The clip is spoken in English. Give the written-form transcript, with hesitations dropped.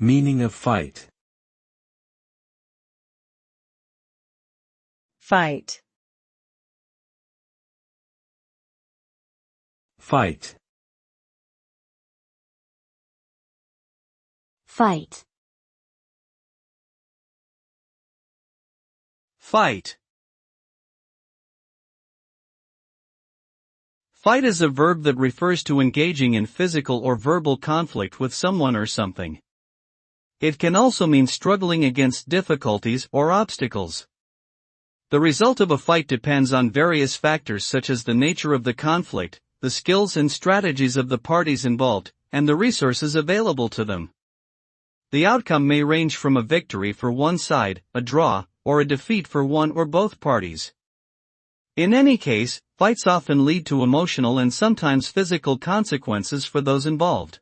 Meaning of fight. Fight. Fight. Fight. Fight. Fight is a verb that refers to engaging in physical or verbal conflict with someone or something. It can also mean struggling against difficulties or obstacles. The result of a fight depends on various factors such as the nature of the conflict, the skills and strategies of the parties involved, and the resources available to them. The outcome may range from a victory for one side, a draw, or a defeat for one or both parties. In any case, fights often lead to emotional and sometimes physical consequences for those involved.